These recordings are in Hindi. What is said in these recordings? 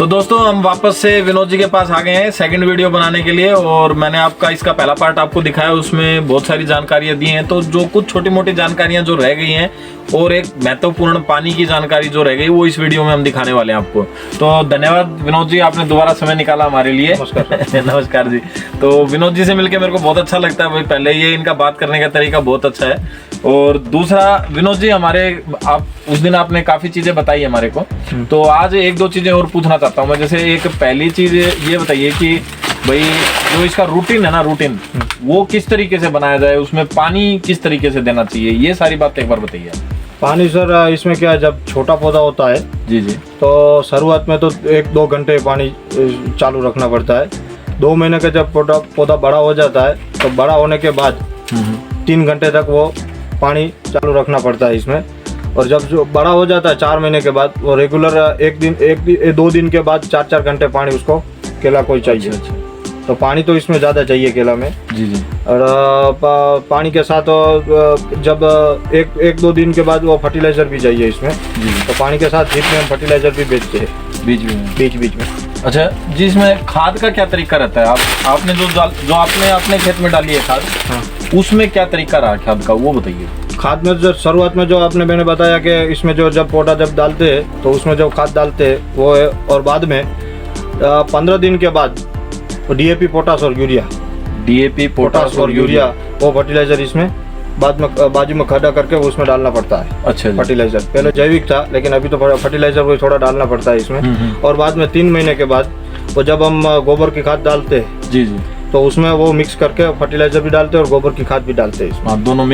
तो दोस्तों हम वापस से विनोद जी के पास आ गए हैं सेकंड वीडियो बनाने के लिए, और मैंने आपका इसका पहला पार्ट आपको दिखाया, उसमें बहुत सारी जानकारियां दी हैं। तो जो कुछ छोटी मोटी जानकारियां जो रह गई हैं और एक महत्वपूर्ण पानी की जानकारी जो रह गई वो इस वीडियो में हम दिखाने वाले हैं आपको। तो धन्यवाद विनोद जी, आपने दोबारा समय निकाला हमारे लिए। नमस्कार। नमस्कार जी। तो विनोद जी से मिलकर मेरे को बहुत अच्छा लगता है भाई, पहले ये इनका बात करने का तरीका बहुत अच्छा है। और दूसरा विनोद जी, हमारे आप उस दिन आपने काफी चीजें बताई हमारे को, तो आज एक दो चीजें और पूछना चाहता हूँ मैं। जैसे एक पहली चीज ये बताइए कि भाई जो इसका रूटीन है ना, रूटीन वो किस तरीके से बनाया जाए, उसमें पानी किस तरीके से देना चाहिए, ये सारी बातें एक बार बताइए। पानी सर इसमें क्या है, जब छोटा पौधा होता है जी जी, तो शुरुआत में तो 1-2 घंटे पानी चालू रखना पड़ता है। 2 महीने का जब पौधा बड़ा हो जाता है तो बड़ा होने के बाद 3 घंटे तक वो पानी चालू रखना पड़ता है इसमें। और जब जो बड़ा हो जाता है 4 महीने के बाद वो रेगुलर 2 दिन के बाद 4-4 घंटे पानी उसको केला को चाहिए। अच्छा। तो पानी तो इसमें ज़्यादा चाहिए केला में। जी जी। और पानी के साथ जब 1-2 दिन के बाद वो फर्टिलाइजर भी चाहिए इसमें। जी। तो पानी के साथ बीच में हम फर्टिलाइजर भी बेचते हैं बीच में। अच्छा जी, इसमें खाद का क्या तरीका रहता है? आपने जो आपने अपने खेत में डाली है खाद, हाँ, उसमें क्या तरीका रहा खाद का, वो बताइए। खाद में जो शुरुआत में जो मैंने बताया कि इसमें जब पौधा जब डालते हैं तो उसमें जो खाद डालते हैं वो है, और बाद में 15 दिन के बाद DAP पोटास और यूरिया, DAP पोटास और यूरिया वो फर्टिलाइजर इसमें बाजू में खड्डा करके वो उसमें डालना पड़ता है। अच्छा। फर्टिलाइजर पहले जैविक था, लेकिन अभी तो फर्टिलाइजर वो थोड़ा डालना पड़ता है इसमें। और बाद में 3 महीने के बाद वो जब हम गोबर की खाद डालते हैं जी जी, तो उसमें वो मिक्स करके फर्टिलाइजर भी डालते हैं और गोबर की खाद भी डालते हैं इसमें। दोनों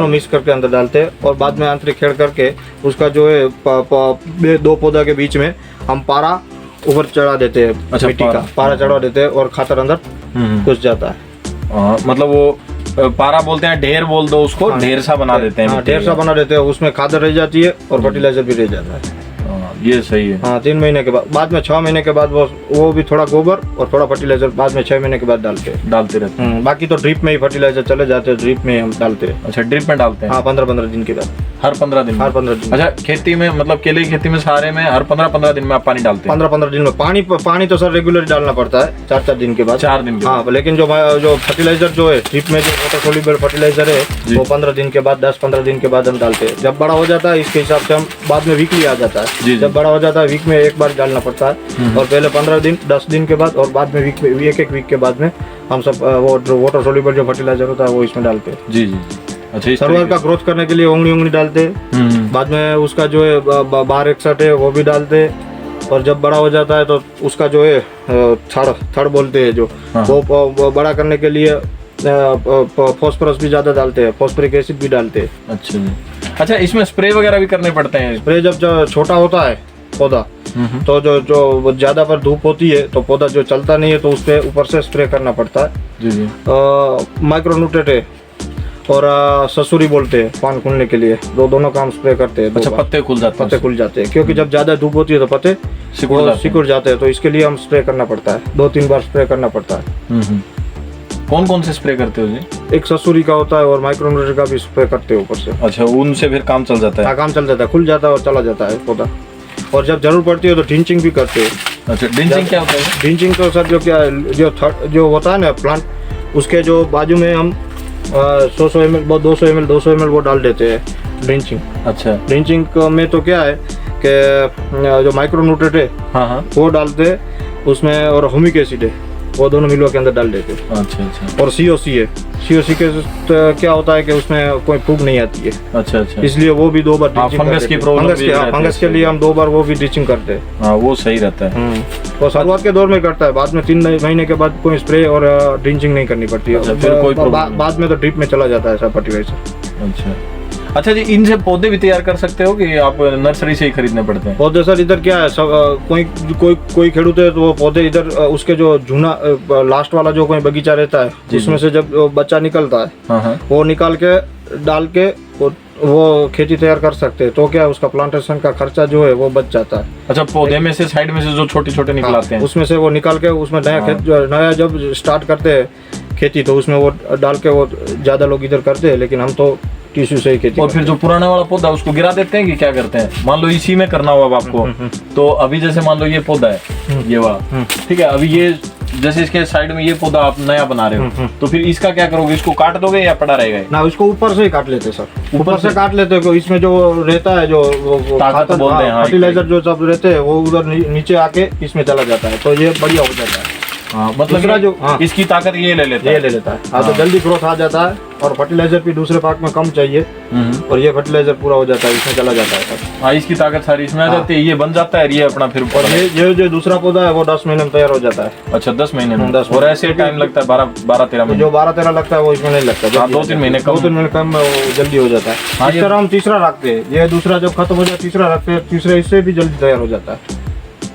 मिक्स करके अंदर डालते हैं। और बाद में आंतरिक खेड़ करके उसका जो है 2 पौधा के बीच में हम पारा ऊपर चढ़ा देते हैं। अच्छा, मिट्टी का पारा चढ़ा देते हैं और खातर अंदर घुस जाता है। मतलब वो पारा बोलते हैं, ढेर बोल दो उसको। हाँ, ढेर सा बना देते हैं। हाँ, ढेर सा बना देते हैं, उसमें खाद रह जाती है और फर्टिलाइजर भी रह जाता है। ये सही है। हाँ, 3 महीने के बाद में 6 महीने के बाद वो भी थोड़ा गोबर और थोड़ा फर्टिलाइजर बाद में 6 महीने के बाद डालते रहते हैं। बाकी तो ड्रिप में ही फर्टिलाइजर चले जाते हैं, ड्रिप में हम डालते हैं। अच्छा, ड्रिप में डालते हैं। हाँ, 15-15 दिन के बाद। हर 15 दिन? अच्छा, खेती में मतलब केले की खेती में सारे में हर 15-15 दिन में आप पानी डालते हैं? 15-15 दिन में पानी तो सर रेगुलर डालना पड़ता है 4-4 दिन के बाद। 4 दिन के बाद। हाँ, लेकिन जो फर्टिलाइजर जो है ड्रिप में जो वाटर सोल्यूबल फर्टिलाइजर है वो 15 दिन के बाद 10-15 दिन के बाद हम डालते हैं। जब बड़ा हो जाता है इसके हिसाब से हम बाद में वीकली आ जाता है। जब बड़ा हो जाता है वीक में एक बार डालना पड़ता है। और पहले 15 दिन 10 दिन के बाद और बाद में एक वीक के बाद में हम सब वो वाटर सोल्यूबल जो फर्टिलाइजर होता है वो इसमें डालते हैं। जी जी। अच्छा, सर्वर का ग्रोथ करने के लिए उंगली डालते हैं। बाद में उसका जो है 1261 है वो भी डालते हैं। और जब बड़ा हो जाता है तो उसका जो है थड़ बोलते हैं जो, वो बड़ा करने के लिए फॉस्फोरस भी ज्यादा डालते हैं, फॉस्फोरिक एसिड भी डालते हैं। अच्छा, इसमें स्प्रे वगैरह भी करने पड़ते हैं? स्प्रे जब छोटा होता है पौधा तो जो ज्यादा पर धूप होती है तो पौधा जो चलता नहीं है तो उस पे ऊपर से स्प्रे करना पड़ता है। जी। माइक्रोन्यूट्रेंट है और ससुरी बोलते हैं पान खुलने के लिए, दोनों काम स्प्रे करते हैं। अच्छा, पत्ते खुल जाते हैं क्योंकि जब ज्यादा धूप होती है तो पत्ते सिकुड़ जाते हैं, तो इसके लिए हम स्प्रे करना पड़ता है। 2-3 बार स्प्रे करना पड़ता है। कौन कौन से स्प्रे करते हो जी? एक ससुरी का होता है और माइक्रोन्यूट्रेंट का भी स्प्रे करते हैं ऊपर से। अच्छा, उनसे फिर काम चल जाता है? हाँ, काम चल जाता है, खुल जाता है और चला जाता है पौधा। और जब जरूर पड़ती है तो ड्रिंचिंग भी करते हैं। अच्छा, ड्रिंचिंग क्या होता है? ड्रिंचिंग तो सर जो होता है ना प्लांट, उसके जो बाजू में हम 100 ml 200 ml वो डाल देते हैं ड्रिंचिंग। अच्छा, ड्रिंचिंग में तो क्या है कि जो माइक्रोन्यूट्रेंट है हाँ वो डालते हैं उसमें, और ह्यूमिक एसिड है वो दोनों मिलवा के अंदर डाल देते हैं। अच्छा। और COC है, COC के तो क्या होता है कि उसमें कोई फूग नहीं आती है। अच्छा, इसलिए वो भी 2 बार फंगस के लिए हम 2 बार वो भी ड्रिंचिंग करते हैं। हाँ, वो सही रहता है। तो शुरुआत के दौर में करता है, बाद में 3 महीने के बाद कोई स्प्रे और ड्रिंचिंग नहीं करनी पड़ती है। बाद में तो ड्रिप में चला जाता है सब फर्टिलाइजर। अच्छा जी, इनसे पौधे भी तैयार कर सकते हो कि आप नर्सरी से ही खरीदने पड़ते हैं? पौधे सर इधर क्या है, सब कोई खेडूत है तो वो पौधे इधर उसके जो जूना लास्ट वाला जो कोई बगीचा रहता है उसमें से जब बच्चा निकलता है वो निकाल के डाल के वो खेती तैयार कर सकते हैं। तो क्या उसका प्लांटेशन का खर्चा जो है वो बच जाता है। अच्छा, पौधे में से साइड में से जो छोटे निकलाते हैं उसमें से वो निकाल के उसमें नया जब स्टार्ट करते हैं खेती तो उसमें वो डाल के वो ज्यादा लोग इधर करते हैं, लेकिन हम तो टिश्यू से ही खेती। और फिर जो पुराना वाला पौधा उसको गिरा देते हैं कि क्या करते हैं? मान लो इसी में करना हुआ आपको, तो अभी जैसे मान लो ये पौधा है ये वाला, ठीक है। अभी ये जैसे इसके साइड में ये पौधा आप नया बना रहे हो, तो फिर इसका क्या करोगे? इसको काट दोगे या पड़ा रहेगा? ना, उसको ऊपर से ही काट लेते सर, ऊपर से काट लेते हैं। इसमें जो रहता है जो फर्टिलाइजर जो सब रहते हैं वो उधर नीचे आके इसमें चला जाता है, तो ये बढ़िया हो जाता है। मतलब जो इसकी ताकत ये ले लेता है। हाँ, तो जल्दी ग्रोथ आ जाता है और फर्टिलाइजर भी दूसरे पार्ट में कम चाहिए और ये फर्टिलाइजर पूरा हो जाता है, इसमें चला जाता है। हाँ, इसकी ताकत सारी इसमें आ जाती है, ये बन जाता है, ये अपना फिर। और ये जो दूसरा पौधा है वो 10 महीने में तैयार हो जाता है। अच्छा, 10 महीने में? और ऐसे टाइम लगता है 12-13 महीने? जो 12-13 लगता है वो इसमें नहीं लगता। 2-3 महीने कम जल्दी हो जाता है। इस तरह हम तीसरा रखते हैं, ये दूसरा जब खत्म हो जाए तीसरा रखते हैं, तीसरे इससे भी जल्दी तैयार हो जाता है।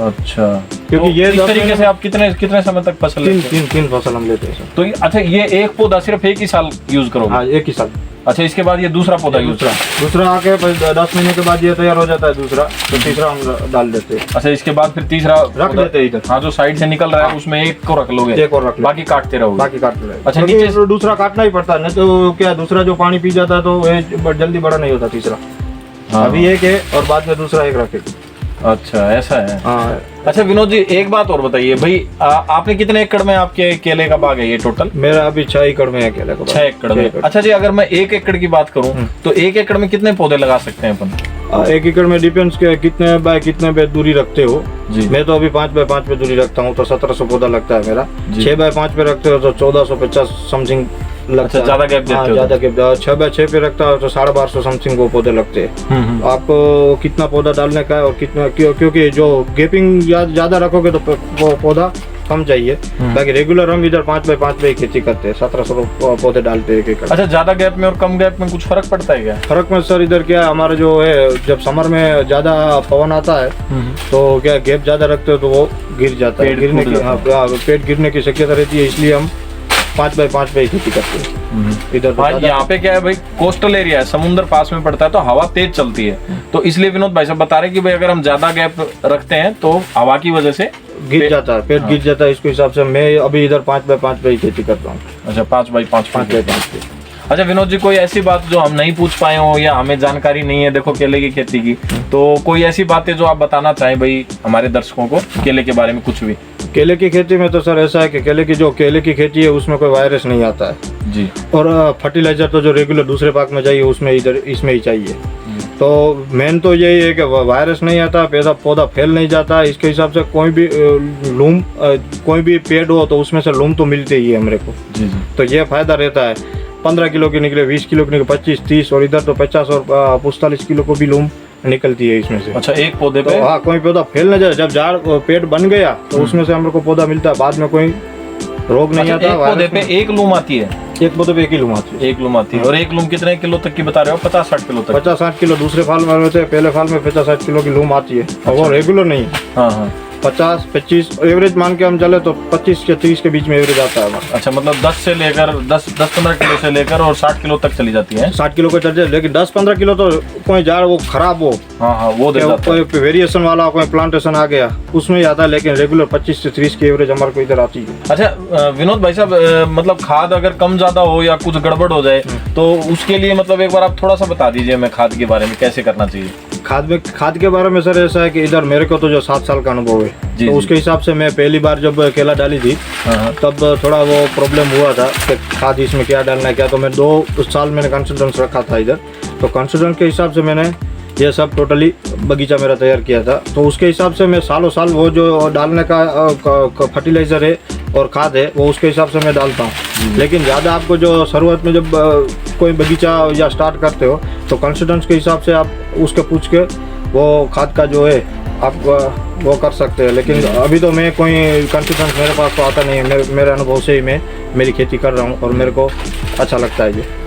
अच्छा, क्योंकि ये इस तरीके से आप कितने समय तक फसल तीन फसल हम लेते हैं। तो अच्छा, ये एक पौधा सिर्फ एक ही साल यूज करोगे? हाँ, एक ही साल। अच्छा, इसके बाद ये दूसरा पौधा दूसरा आके 10 महीने के बाद ये तैयार हो जाता है दूसरा, तो तीसरा हम डाल देते हैं। अच्छा, इसके बाद फिर तीसरा रख देते हैं इधर। हाँ, जो साइड से निकल रहा है उसमें एक को रख लोगे? एक और रख, बाकी काटते रहोगे? बाकी काटते रहोगे। अच्छा, नीचे तो दूसरा काटना ही पड़ता है, नहीं तो क्या दूसरा जो पानी पी जाता है तो जल्दी बड़ा नहीं होता तीसरा। अभी एक है और बाद में दूसरा एक रखेगा। अच्छा, ऐसा है। हाँ। अच्छा विनोद जी, एक बात और बताइए भाई, आपने कितने एकड़ में आपके केले का बाग है ये टोटल? मेरा अभी 6 एकड़ में है केले का बाग। 6 एकड़ में। अच्छा जी, अगर मैं 1 एकड़ की बात करूं तो 1 एकड़ में कितने पौधे लगा सकते हैं अपन? 1 एकड़ में डिपेंड्स के कितने बाय कितने पे दूरी रखते हो जी। मैं तो अभी 5 बाय 5 पे दूरी रखता हूँ, तो 1700 पौधा लगता है मेरा। 6 बाय 5 पे रखते हो तो 1450 समथिंग लगता है। ज्यादा गैप देते हो? ज्यादा गैप। 6 बाय 6 पे रखता है तो 1250 समथिंग वो पौधे लगते हैं। आपको कितना पौधा डालने का है और कितना, क्योंकि जो गैपिंग ज्यादा रखोगे तो पौधा कम चाहिए। बाकी रेगुलर हम इधर 5 बाय 5 पे ही खेती करते हैं, 1700 पौधे डालते हैं। अच्छा, ज्यादा गैप में और कम गैप में कुछ फर्क पड़ता है क्या? फर्क में सर इधर क्या हमारा जो है, जब समर में ज्यादा पवन आता है तो क्या गैप ज्यादा रखते हो तो वो गिर जाता है, गिरने की पेड़ गिरने की शक्यता रहती है, इसलिए हम 5 बाय 5 पे ही खेती करते हैं इधर। हाँ, यहाँ पे क्या है भाई, कोस्टल एरिया है, समुद्र पास में पड़ता है तो हवा तेज चलती है, तो इसलिए विनोद भाई साहब बता रहे हैं कि भाई अगर हम ज्यादा गैप रखते हैं तो हवा की वजह से गिर जाता है, पेड़ गिर जाता है। इसके हिसाब से मैं अभी इधर 5 बाय 5 पे ही खेती करता हूँ। अच्छा, 5 बाय 5 पे। अच्छा विनोद जी, कोई ऐसी बात जो हम नहीं पूछ पाए हो या हमें जानकारी नहीं है देखो केले की खेती की, तो कोई ऐसी बातें जो आप बताना चाहें भाई हमारे दर्शकों को केले के बारे में? कुछ भी केले की खेती में तो सर ऐसा है कि केले की खेती है उसमें कोई वायरस नहीं आता है जी, और फर्टिलाइजर तो जो रेगुलर दूसरे पाक में चाहिए उसमें इसमें ही चाहिए। तो मेन तो यही है कि वायरस नहीं आता, पौधा फैल नहीं जाता। इसके हिसाब से कोई भी लूम कोई भी पेड़ हो तो उसमें से लूम तो मिलते ही है हमरे को जी। तो ये फायदा रहता है। 15 किलो की निकले, 20 किलो की निकले, 25, 30 और इधर तो 50 और 45 किलो को भी लूम निकलती है इसमें से। अच्छा, एक पौधे पे? तो हाँ, कोई पौधा फैल न जाए, जब झाड़ पेड़ बन गया तो उसमें से हम लोग को पौधा मिलता है, बाद में कोई रोग नहीं आता। एक पौधे पे एक लूम आती है? एक पौधे पे एक ही लूम आती है। एक लूम आती है। और एक लूम कितने किलो तक की बता रहे हो? 50-60 किलो तक? 50-60 किलो दूसरे फाल में रहते हैं, पहले फाल में 50-60 किलो की लूम आती है। और वो रेगुलर नहीं है। हाँ, 50-25 एवरेज मान के हम चले तो 25 से 30 के बीच में एवरेज आता है। अच्छा, मतलब 10 से लेकर 10-15 किलो से लेकर और 60 किलो तक चली जाती है? 60 किलो को चल जाए, लेकिन 10-15 किलो तो कोई झाड़ वो खराब हो, हाँ वो दे जाता है। कोई वेरिएशन वाला कोई प्लांटेशन आ गया उसमें ही आता है, लेकिन रेगुलर 25 से 30 की एवरेज हमारे को इधर आती है। अच्छा विनोद भाई साहब, मतलब खाद अगर कम ज्यादा हो या कुछ गड़बड़ हो जाए तो उसके लिए मतलब एक बार आप थोड़ा सा बता दीजिए हमें खाद के बारे में, कैसे करना चाहिए? खाद के बारे में सर ऐसा है कि इधर मेरे को तो जो 7 साल का अनुभव है, तो उसके हिसाब से मैं पहली बार जब केला डाली थी तब थोड़ा वो प्रॉब्लम हुआ था कि खाद इसमें क्या डालना है क्या। तो मैं 2 साल मैंने कंसल्टेंस रखा था इधर, तो कंसल्टेंट के हिसाब से मैंने ये सब टोटली बगीचा मेरा तैयार किया था। तो उसके हिसाब से मैं सालों साल वो जो डालने का फर्टिलाइज़र है और खाद है वो उसके हिसाब से मैं डालता हूँ। लेकिन ज़्यादा आपको जो शुरुआत में जब कोई बगीचा या स्टार्ट करते हो तो कंसल्टेंट्स के हिसाब से आप उसके पूछ के वो खाद का जो है आप वो कर सकते हैं। लेकिन अभी तो मैं कोई कंसल्टेंट मेरे पास तो आता नहीं है, मेरे अनुभव से ही मैं मेरी खेती कर रहा हूँ और मेरे को अच्छा लगता है ये।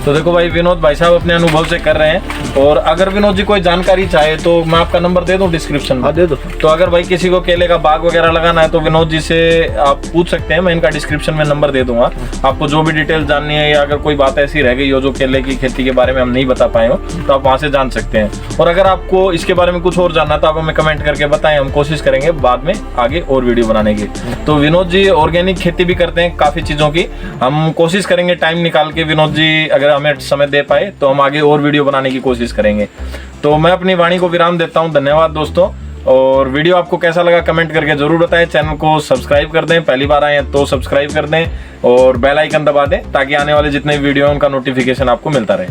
तो देखो भाई, विनोद भाई साहब अपने अनुभव से कर रहे हैं। और अगर विनोद जी कोई जानकारी चाहे तो मैं आपका नंबर दे दूं डिस्क्रिप्शन में? हाँ दे दो। तो अगर भाई किसी को केले का बाग वगैरह लगाना है तो विनोद जी से आप पूछ सकते हैं, मैं इनका डिस्क्रिप्शन में नंबर दे दूंगा। आपको जो भी डिटेल जाननी है या अगर कोई बात ऐसी रह गई हो जो केले की खेती के बारे में हम नहीं बता पाए हो तो आप वहाँ से जान सकते हैं। और अगर आपको इसके बारे में कुछ और जानना है तो आप हमें कमेंट करके बताएं, हम कोशिश करेंगे बाद में आगे और वीडियो बनाने की। तो विनोद जी ऑर्गेनिक खेती भी करते हैं काफ़ी चीज़ों की, हम कोशिश करेंगे टाइम निकाल के विनोद जी अगर हमें समय दे पाए तो हम आगे और वीडियो बनाने की कोशिश करेंगे। तो मैं अपनी वाणी को विराम देता हूं। धन्यवाद दोस्तों। और वीडियो आपको कैसा लगा कमेंट करके जरूर बताएं। चैनल को सब्सक्राइब कर दें, पहली बार आए हैं तो सब्सक्राइब कर दें और बेल आइकन दबा दें ताकि आने वाले जितने वीडियो हैं उनका नोटिफिकेशन आपको मिलता रहे।